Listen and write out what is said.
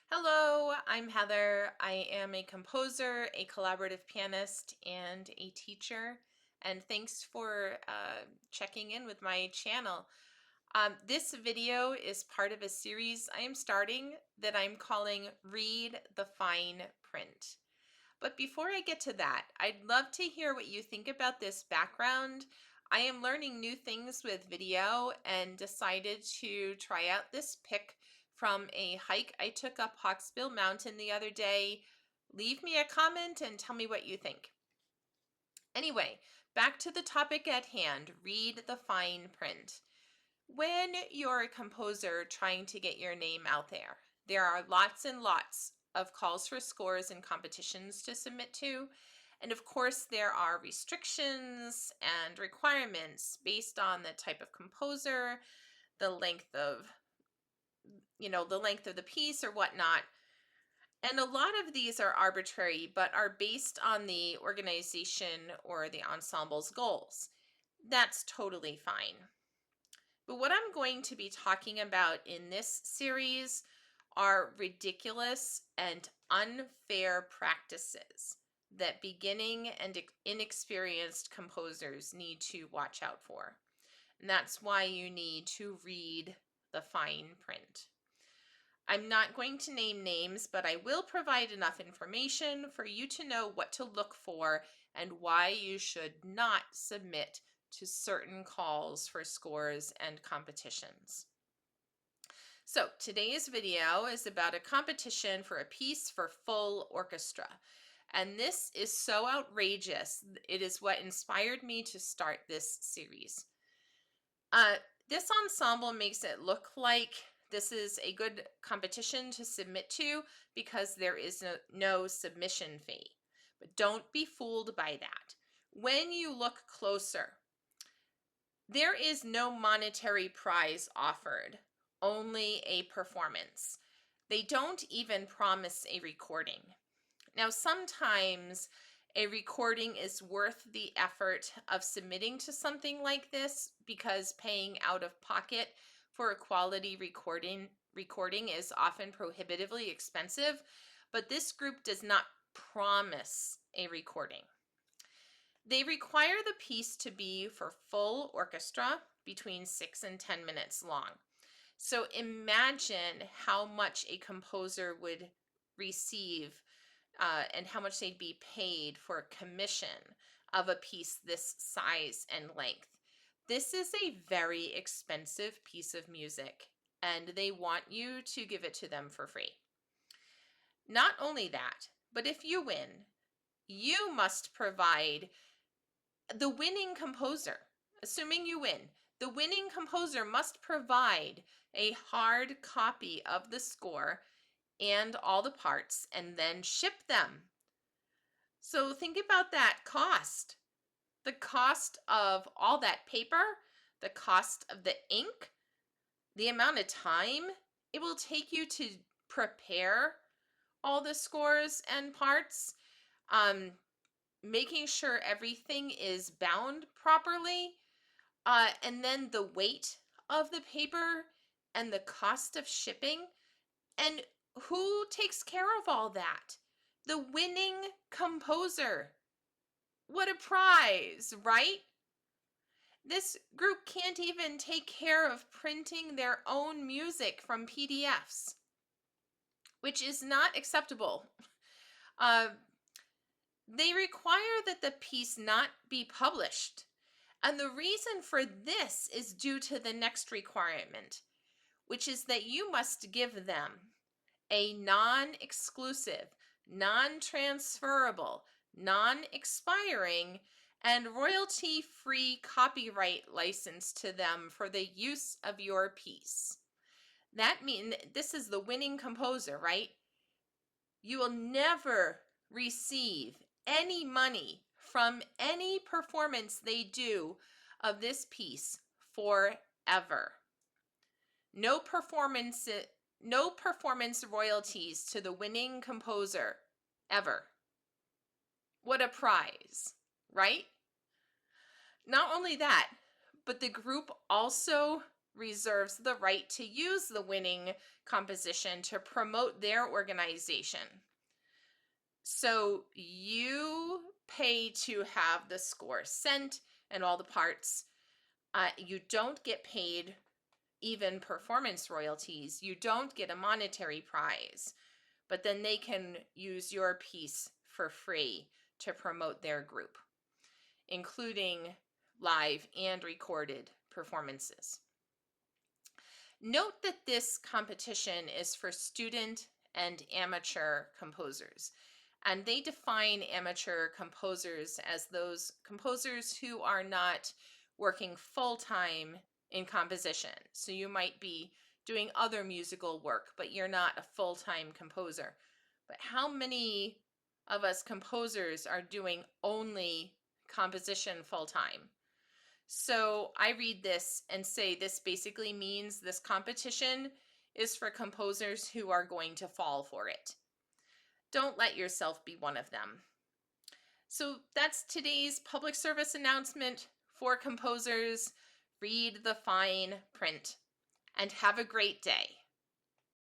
Hello, I'm Heather. I am a composer, a collaborative pianist, and a teacher. And thanks for checking in with my channel. This video is part of a series I am starting that I'm calling Read the Fine Print. But before I get to that, I'd love to hear what you think about this background. I am learning new things with video and decided to try out this pic from a hike I took up Hawksbill Mountain the other day. Leave me a comment and tell me what you think. Anyway, back to the topic at hand, read the fine print. When you're a composer trying to get your name out there are lots and lots of calls for scores and competitions to submit to. And of course, there are restrictions and requirements based on the type of composer, the length of, the length of the piece or whatnot. And a lot of these are arbitrary, but are based on the organization or the ensemble's goals. That's totally fine. But what I'm going to be talking about in this series are ridiculous and unfair practices that beginning and inexperienced composers need to watch out for. And that's why you need to read the fine print. I'm not going to name names, but I will provide enough information for you to know what to look for and why you should not submit to certain calls for scores and competitions. So today's video is about a competition for a piece for full orchestra. And this is so outrageous. It is what inspired me to start this series. This ensemble makes it look like this is a good competition to submit to because there is no submission fee. But don't be fooled by that. When you look closer, there is no monetary prize offered, only a performance. They don't even promise a recording. Now, sometimes a recording is worth the effort of submitting to something like this because paying out of pocket for a quality recording is often prohibitively expensive, but this group does not promise a recording. They require the piece to be for full orchestra between 6 and 10 minutes long. So imagine how much a composer would receive and how much they'd be paid for a commission of a piece this size and length. This is a very expensive piece of music, and they want you to give it to them for free. Not only that, but if you win, you must provide the winning composer, assuming you win, the winning composer must provide a hard copy of the score and all the parts and then ship them. So think about that cost. The cost of all that paper, the cost of the ink, the amount of time it will take you to prepare all the scores and parts, making sure everything is bound properly, and then the weight of the paper and the cost of shipping. And who takes care of all that? The winning composer. What a prize, right? This group can't even take care of printing their own music from PDFs, which is not acceptable. They require that the piece not be published. And the reason for this is due to the next requirement, which is that you must give them a non-exclusive, non-transferable, non-expiring, and royalty-free copyright license to them for the use of your piece. That means this is the winning composer, right? You will never receive any money from any performance they do of this piece forever. No performance royalties to the winning composer ever. What a prize, right? Not only that, but the group also reserves the right to use the winning composition to promote their organization. So you pay to have the score sent and all the parts. You don't get paid even performance royalties. You don't get a monetary prize, but then they can use your piece for free to promote their group, including live and recorded performances. Note that this competition is for student and amateur composers, and they define amateur composers as those composers who are not working full-time in composition. So you might be doing other musical work, but you're not a full-time composer. But how many of us composers are doing only composition full-time? So I read this and say this basically means this competition is for composers who are going to fall for it. Don't let yourself be one of them. So that's today's public service announcement for composers. Read the fine print and have a great day.